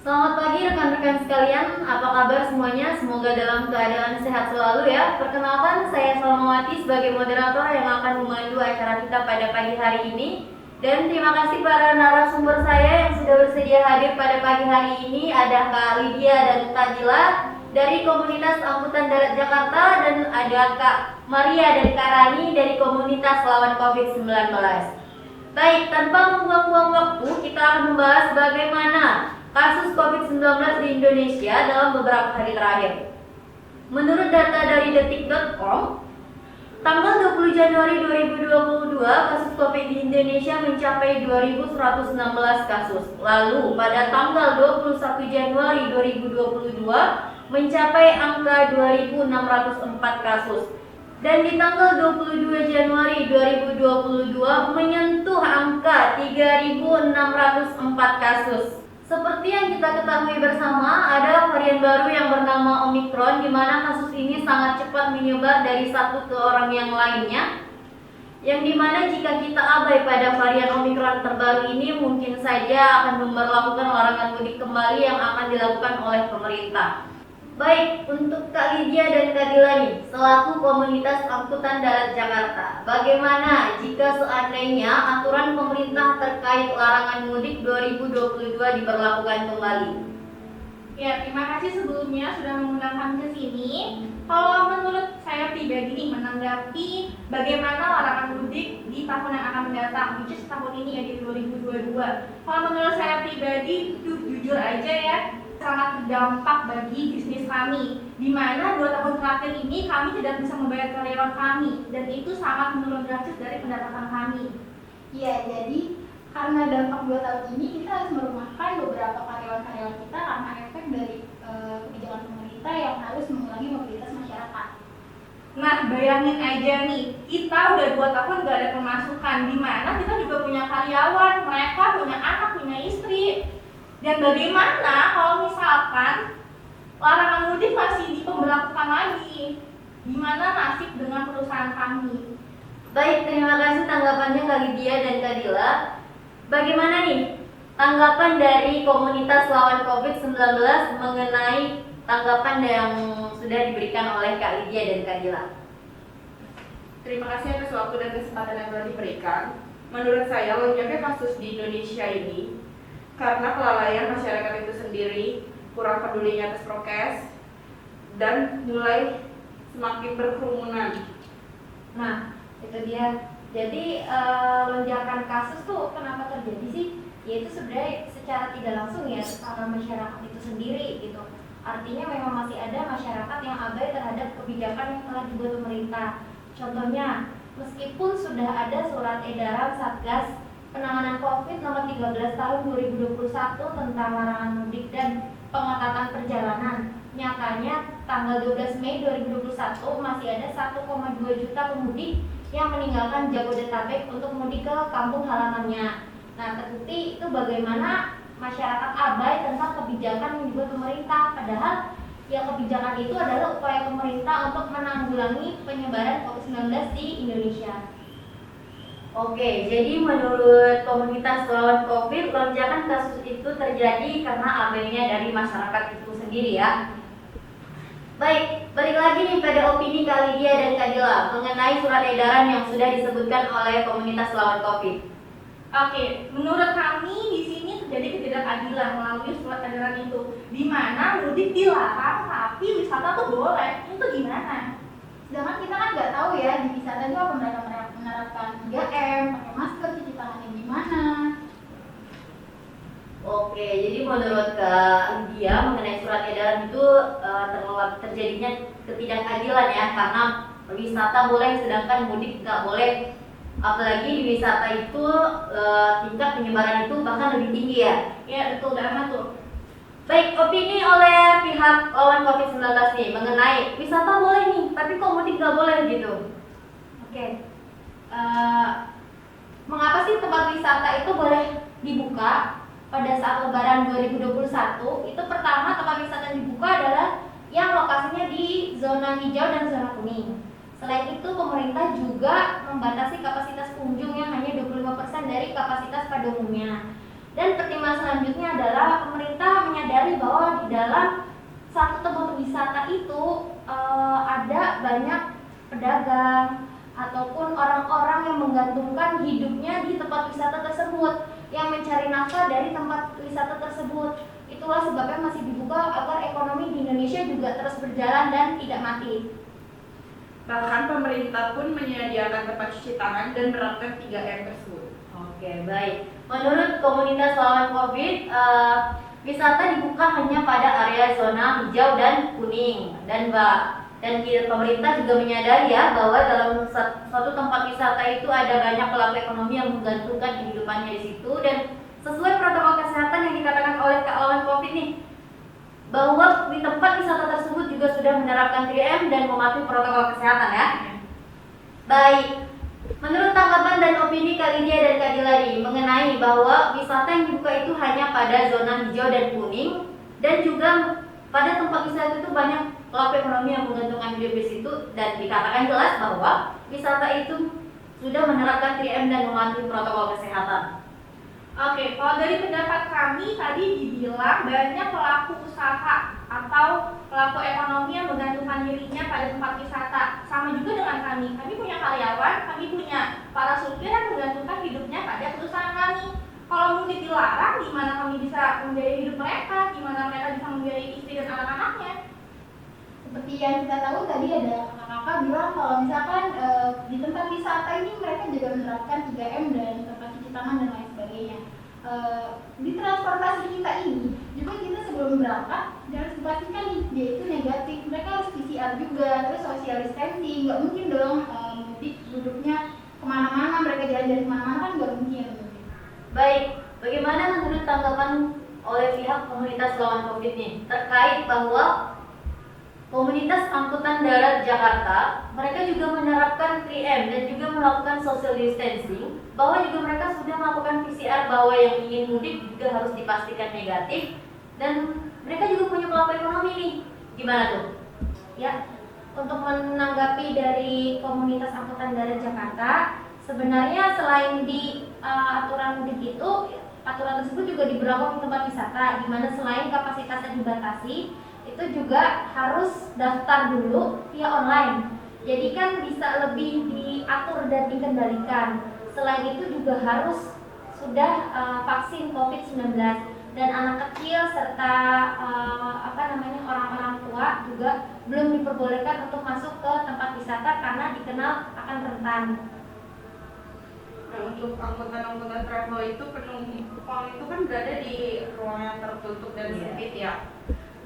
Selamat pagi rekan-rekan sekalian, apa kabar semuanya? Semoga dalam keadaan sehat selalu ya. Perkenalkan, saya Salmawati sebagai moderator yang akan memandu acara kita pada pagi hari ini. Dan terima kasih para narasumber saya yang sudah bersedia hadir pada pagi hari ini. Ada Kak Lydia dan Kak Dila dari Komunitas Angkutan Darat Jakarta, dan ada Kak Maria dan Kak Rani dari Komunitas Lawan COVID-19. Baik, tanpa membuang-buang waktu, kita akan membahas bagaimana kasus COVID-19 di Indonesia dalam beberapa hari terakhir. Menurut data dari detik.com, tanggal 20 Januari 2022, kasus COVID di Indonesia mencapai 2.116 kasus. Lalu, pada tanggal 21 Januari 2022, mencapai angka 2.604 kasus. Dan di tanggal 22 Januari 2022 menyentuh angka 3.604 kasus. Seperti yang kita ketahui bersama, ada varian baru yang bernama Omicron, di mana kasus ini sangat cepat menyebar dari satu ke orang yang lainnya. Yang dimana jika kita abai pada varian Omicron terbaru ini, mungkin saja akan memberlakukan larangan mudik kembali yang akan dilakukan oleh pemerintah. Baik, untuk Kak Lydia dan Kak Dila nih, selaku Komunitas Angkutan Darat Jakarta, bagaimana jika seandainya aturan pemerintah terkait larangan mudik 2022 diberlakukan kembali? Ya, terima kasih sebelumnya sudah mengundang kami ke sini. Kalau menurut saya pribadi nih, menanggapi bagaimana larangan mudik di tahun yang akan mendatang, which is tahun ini ya, di 2022. Kalau menurut saya pribadi, jujur aja ya, sangat berdampak bagi bisnis kami, di mana 2 tahun terakhir ini kami tidak bisa membayar karyawan kami, dan itu sangat menurun drastis dari pendapatan kami. Iya, jadi karena dampak 2 tahun ini kita harus merumahkan beberapa karyawan-karyawan kita karena efek dari kebijakan pemerintah yang harus mengurangi mobilitas masyarakat. Nah, bayangin aja nih, kita udah 2 tahun gak ada pemasukan, di mana kita juga punya karyawan, mereka punya anak, punya istri. Dan bagaimana kalau misalkan larangan mudik masih diberlakukan lagi? Gimana nasib dengan perusahaan kami? Baik, terima kasih tanggapannya Kak Lydia dan Kak Dila. Bagaimana nih tanggapan dari Komunitas Lawan COVID-19 mengenai tanggapan yang sudah diberikan oleh Kak Lydia dan Kak Dila? Terima kasih atas waktu dan kesempatan yang telah diberikan. Menurut saya, lonjaknya kasus di Indonesia ini karena kelalaian masyarakat itu sendiri, kurang pedulinya atas prokes, dan mulai semakin berkerumunan. Nah, itu dia. Jadi lonjakan kasus tuh kenapa terjadi sih? Yaitu sebenarnya secara tidak langsung ya karena masyarakat itu sendiri gitu. Artinya memang masih ada masyarakat yang abai terhadap kebijakan yang telah dibuat pemerintah. Contohnya, meskipun sudah ada surat edaran Satgas Penanganan COVID nomor 13 tahun 2021 tentang larangan mudik dan pengetatan perjalanan, nyatanya tanggal 12 Mei 2021 masih ada 1,2 juta pemudik yang meninggalkan Jabodetabek untuk mudik ke kampung halamannya. Nah, terbukti itu bagaimana masyarakat abai tentang kebijakan yang dibuat pemerintah, padahal ya kebijakan itu adalah upaya pemerintah untuk menanggulangi penyebaran COVID-19 di Indonesia. Oke, jadi menurut Komunitas Lawan COVID, lonjakan kasus itu terjadi karena abainya dari masyarakat itu sendiri ya. Baik, balik lagi nih pada opini Kak Lydia dan Kak Dila mengenai surat edaran yang sudah disebutkan oleh Komunitas Lawan COVID. Oke, menurut kami di sini terjadi ketidakadilan melalui surat edaran itu, di mana mudik dilarang tapi wisata tuh boleh. Itu gimana? Sedangkan kita kan nggak tahu ya di wisata itu apa mereka menerapkan 3M, pakai masker, cuci tangannya gimana. Oke, jadi menurut Kak Lydia mengenai surat edaran itu terjadinya ketidakadilan ya, karena wisata boleh sedangkan mudik nggak boleh. Apalagi di wisata itu tingkat penyebaran itu bahkan lebih tinggi ya. Ya, betul banget tuh. Baik, opini oleh pihak lawan COVID-19 nih mengenai wisata boleh nih, tapi kok mudik nggak boleh gitu. Oke, mengapa sih tempat wisata itu boleh dibuka pada saat Lebaran 2021? Itu pertama, tempat wisata yang dibuka adalah yang lokasinya di zona hijau dan zona kuning. Selain itu, pemerintah juga membatasi kapasitas pengunjung yang hanya 25% dari kapasitas pada umumnya. Dan pertimbangan selanjutnya adalah pemerintah menyadari bahwa di dalam satu tempat wisata itu ada banyak pedagang ataupun orang-orang yang menggantungkan hidupnya di tempat wisata tersebut, yang mencari nafkah dari tempat wisata tersebut. Itulah sebabnya masih dibuka agar ekonomi di Indonesia juga terus berjalan dan tidak mati. Bahkan pemerintah pun menyediakan tempat cuci tangan dan menerapkan 3M tersebut. Oke, baik. Menurut komunitas lawan COVID, wisata dibuka hanya pada area zona hijau dan kuning. Dan pemerintah juga menyadari ya bahwa dalam suatu tempat wisata itu ada banyak pelaku ekonomi yang menggantungkan kehidupannya di situ, dan sesuai protokol kesehatan yang dikatakan oleh Kak Lawan COVID nih, bahwa di tempat wisata tersebut juga sudah menerapkan 3M dan mematuhi protokol kesehatan ya. Baik, menurut tanggapan dan opini Kak Lydia dan Kak Dilari mengenai bahwa wisata yang dibuka itu hanya pada zona hijau dan kuning, dan juga pada tempat wisata itu banyak pelaku ekonomi yang menggantungkan hidup di situ, dan dikatakan jelas bahwa wisata itu sudah menerapkan 3M dan mematuhi protokol kesehatan. Oke, kalau dari pendapat kami tadi dibilang banyak pelaku usaha atau pelaku ekonomi yang menggantungkan dirinya pada tempat wisata. Sama juga dengan kami. Kami punya karyawan, kami punya para supir yang menggantungkan hidupnya pada perusahaan kami. Kalau mudik dilarang, gimana kami bisa membiayai hidup mereka? Gimana mereka bisa membiayai istri dan anak-anaknya? Seperti yang kita tahu tadi ada kakak-kakak bilang kalau misalkan di tempat wisata ini mereka juga menerapkan 3M dan tempat cuci tangan dan lain sebagainya. Di transportasi kita ini juga kita sebelum berangkat harus dipastikan nih dia itu negatif. Mereka harus PCR juga, terus social distancing. Nggak mungkin dong mudik duduknya kemana-mana, mereka jalan-jalan kemana-mana kan nggak mungkin. Baik, bagaimana menurut tanggapan oleh pihak komunitas lawan COVID nih terkait bahwa komunitas angkutan darat Jakarta, mereka juga menerapkan 3M dan juga melakukan social distancing, bahwa juga mereka sudah melakukan PCR bahwa yang ingin mudik juga harus dipastikan negatif, dan mereka juga punya pelaku ekonomi nih. Gimana tuh? Ya, untuk menanggapi dari komunitas angkutan darat Jakarta, sebenarnya selain di aturan mudik itu, aturan tersebut juga diberlakukan di tempat wisata, di mana selain kapasitasnya dibatasi, itu juga harus daftar dulu via online. Jadi kan bisa lebih diatur dan dikendalikan. Selain itu juga harus sudah vaksin COVID-19, dan anak kecil serta orang-orang tua juga belum diperbolehkan untuk masuk ke tempat wisata karena dikenal akan rentan. Nah, untuk angkutan travel itu penumpang itu kan berada di ruang yang tertutup dan sempit ya.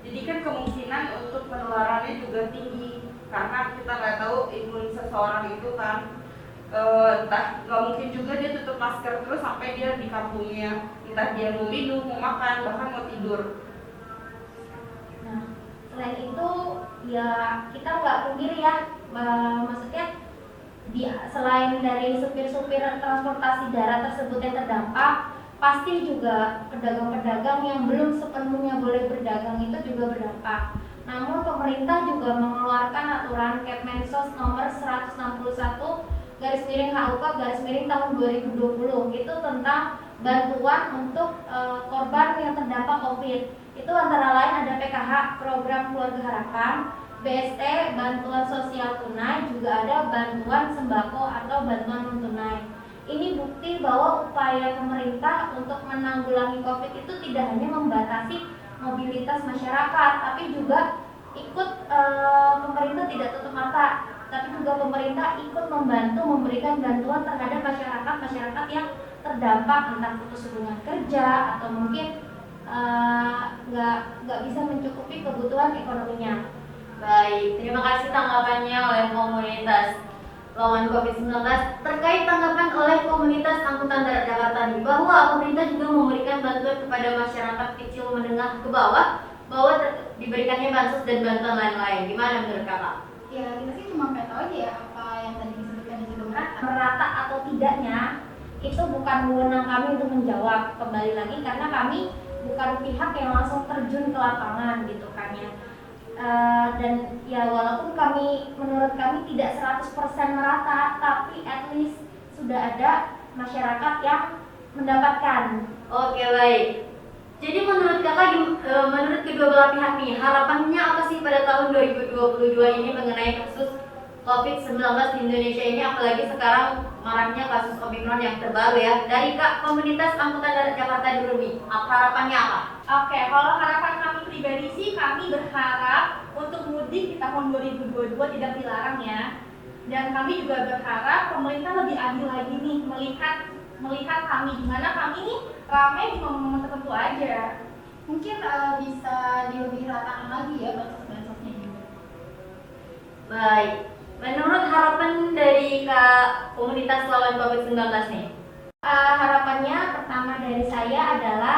Jadi kan kemungkinan untuk penularannya juga tinggi, karena kita nggak tahu imun seseorang itu kan entah, nggak mungkin juga dia tutup masker terus sampai dia di kampungnya, entah dia mau minum, mau makan, bahkan mau tidur. Nah, selain itu ya kita nggak pungkiri ya, maksudnya selain dari supir-supir transportasi darat tersebut yang terdampak, pasti juga pedagang-pedagang yang belum sepenuhnya boleh berdagang itu juga berdampak. Namun pemerintah juga mengeluarkan aturan Kepmensos nomor 161/HUK/tahun 2020 itu tentang bantuan untuk korban yang terdampak COVID. Itu antara lain ada PKH, program Keluarga Harapan, BST, bantuan sosial tunai, juga ada bantuan sembako atau bantuan non tunai. Ini bukti bahwa upaya pemerintah untuk menanggulangi COVID itu tidak hanya membatasi mobilitas masyarakat, tapi juga ikut pemerintah tidak tutup mata, tapi juga pemerintah ikut membantu memberikan bantuan terhadap masyarakat yang terdampak, entah putus hubungan kerja atau mungkin nggak bisa mencukupi kebutuhan ekonominya. Baik, terima kasih tanggapannya oleh komunitas lawan COVID-19. Terkait tanggapan oleh komunitas angkutan darat Jakarta ini, bahwa pemerintah juga memberikan bantuan kepada masyarakat kecil menengah ke bawah, bahwa diberikannya bansos dan bantuan lain-lain. Gimana menurut kakak? Ya kita sih cuma pengen tahu aja ya apa yang tadi disebutkan di situ Merata atau tidaknya itu bukan wewenang kami untuk menjawab. Kembali lagi karena kami bukan pihak yang langsung terjun ke lapangan gitu kan ya. Dan ya walaupun menurut kami tidak 100% merata, tapi at least sudah ada masyarakat yang mendapatkan Oke, baik. Jadi menurut kakak, menurut kedua belah pihak nih, harapannya apa sih pada tahun 2022 ini mengenai kasus COVID-19 di Indonesia ini, apalagi sekarang maraknya kasus Omicron yang terbaru ya. Dari Kak, komunitas angkutan darat Jakarta dulu nih, harapannya apa? Oke, kalau harapan kami pribadi sih, kami berharap untuk mudik di tahun 2022 tidak dilarang ya. Dan kami juga berharap pemerintah lebih adil lagi nih melihat kami, dimana kami nih ramai di momen-momen tertentu aja. Mungkin bisa dilebih ratakan lagi ya bansos-bansosnya juga. Baik. Menurut harapan dari Kak komunitas lawan COVID-19 nih? Harapannya pertama dari saya adalah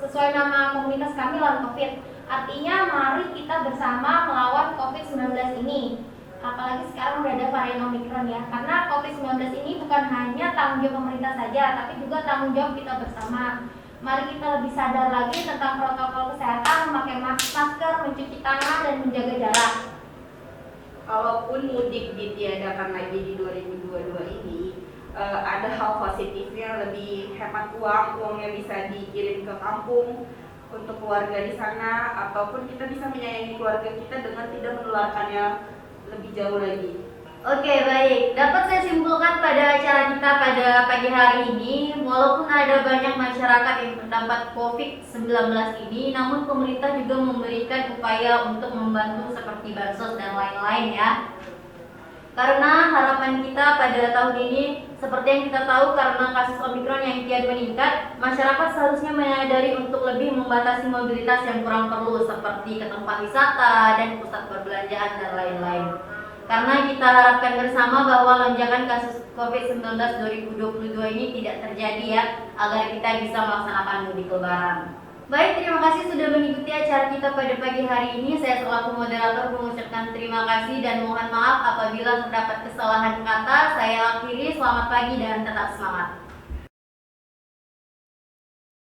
sesuai nama komunitas kami lawan COVID. Artinya mari kita bersama melawan COVID-19 ini. Apalagi sekarang udah ada varian Omicron ya. Karena COVID-19 ini bukan hanya tanggung jawab pemerintah saja, tapi juga tanggung jawab kita bersama. Mari kita lebih sadar lagi tentang protokol kesehatan, memakai masker, mencuci tangan, dan menjaga jarak. Kalaupun mudik ditiadakan lagi di 2022 ini, ada hal positifnya, lebih hemat uangnya bisa dikirim ke kampung untuk keluarga di sana, ataupun kita bisa menyayangi keluarga kita dengan tidak menularkannya lebih jauh lagi. Oke, baik. Dapat saya simpulkan pada acara kita pada pagi hari ini, walaupun ada banyak masyarakat yang terdampak COVID-19 ini, namun pemerintah juga memberikan upaya untuk membantu seperti bansos dan lain-lain ya. Karena harapan kita pada tahun ini, seperti yang kita tahu, karena kasus Omicron yang kian meningkat, masyarakat seharusnya menyadari untuk lebih membatasi mobilitas yang kurang perlu, seperti ke tempat wisata dan pusat perbelanjaan dan lain-lain. Karena kita harapkan bersama bahwa lonjakan kasus COVID-19 2022 ini tidak terjadi ya, agar kita bisa melaksanakan mudik lebaran. Baik, terima kasih sudah mengikuti acara kita pada pagi hari ini. Saya selaku moderator mengucapkan terima kasih dan mohon maaf apabila terdapat kesalahan kata. Saya akhiri, selamat pagi dan tetap semangat.